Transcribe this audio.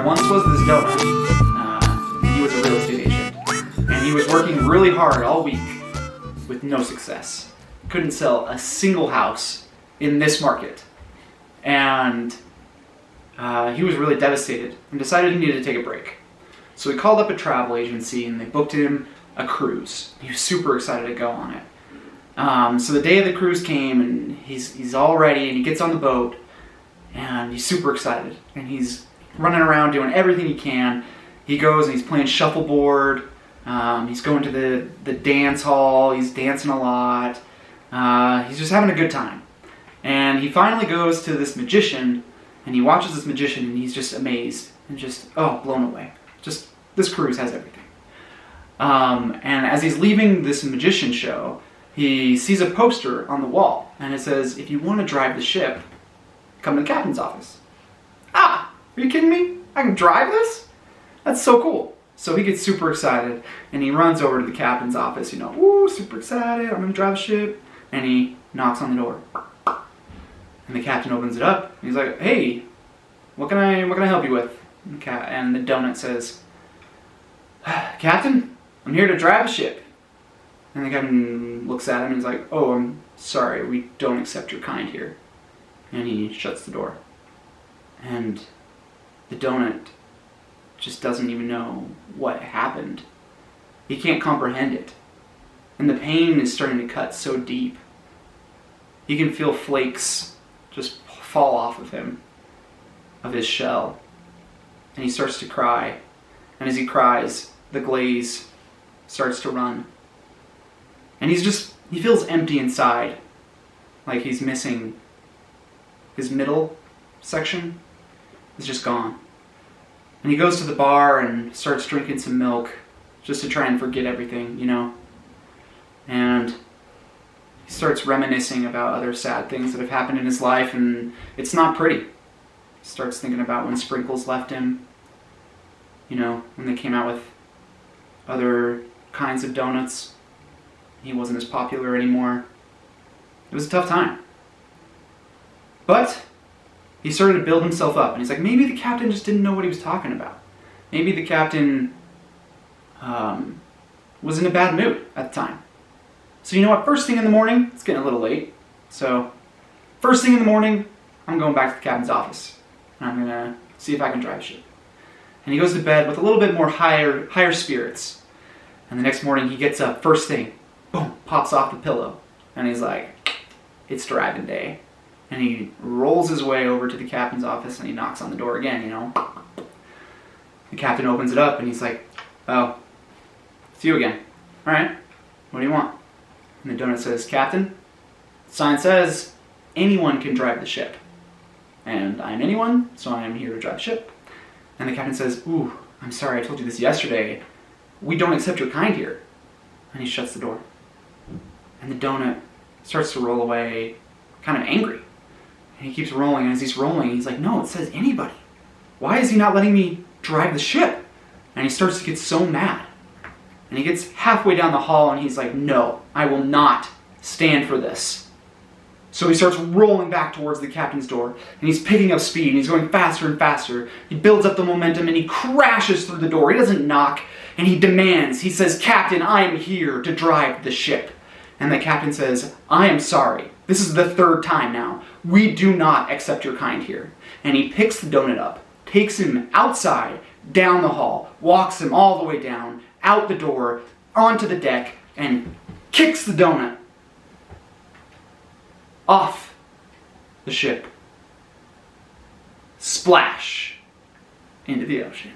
once was this donut. He was a real estate agent, and he was working really hard all week with no success. Couldn't sell a single house in this market, and he was really devastated and decided he needed to take a break. So he called up a travel agency and they booked him a cruise. He was super excited to go on it. So the day of the cruise came and he's all ready and he gets on the boat and he's super excited and he's running around doing everything he can. He goes and he's playing shuffleboard. He's going to the dance hall. He's dancing a lot. He's just having a good time. And he finally goes to this magician and he watches this magician and he's just amazed and just, blown away. Just, this cruise has everything. And as he's leaving this magician show, he sees a poster on the wall and it says, "If you want to drive the ship, come to the captain's office." Are you kidding me? I can drive this? That's so cool. So he gets super excited and he runs over to the captain's office, super excited, I'm going to drive the ship. And he knocks on the door. And the captain opens it up and he's like, "Hey, what can I help you with?" And the donut says, "Captain, I'm here to drive a ship." And the captain looks at him and he's like, "Oh, I'm sorry, we don't accept your kind here." And he shuts the door. And the donut just doesn't even know what happened. He can't comprehend it. And the pain is starting to cut so deep. He can feel flakes just fall off of him, of his shell. And he starts to cry. And as he cries, the glaze starts to run. And he feels empty inside. Like he's missing his middle section. Is just gone. And he goes to the bar and starts drinking some milk just to try and forget everything, And he starts reminiscing about other sad things that have happened in his life, and it's not pretty. He starts thinking about when Sprinkles left him, when they came out with other kinds of donuts. He wasn't as popular anymore. It was a tough time. But he started to build himself up, and he's like, maybe the captain just didn't know what he was talking about. Maybe the captain was in a bad mood at the time. So you know what? First thing in the morning, it's getting a little late. So first thing in the morning, I'm going back to the captain's office. And I'm going to see if I can drive ship. And he goes to bed with a little bit more higher spirits. And the next morning he gets up, first thing, boom, pops off the pillow. And he's like, it's driving day. And he rolls his way over to the captain's office and he knocks on the door again, The captain opens it up and he's like, "Oh, it's you again. All right, what do you want?" And the donut says, "Captain, the sign says anyone can drive the ship. And I'm anyone, so I am here to drive the ship." And the captain says, "Ooh, I'm sorry, I told you this yesterday. We don't accept your kind here." And he shuts the door. And the donut starts to roll away, kind of angry. And he keeps rolling, and as he's rolling, he's like, "No, it says anybody. Why is he not letting me drive the ship?" And he starts to get so mad. And he gets halfway down the hall and he's like, "No, I will not stand for this." So he starts rolling back towards the captain's door and he's picking up speed and he's going faster and faster. He builds up the momentum and he crashes through the door. He doesn't knock and he demands. He says, "Captain, I am here to drive the ship." And the captain says, "I am sorry. This is the third time now. We do not accept your kind here." And he picks the donut up, takes him outside, down the hall, walks him all the way down, out the door, onto the deck, and kicks the donut off the ship. Splash into the ocean.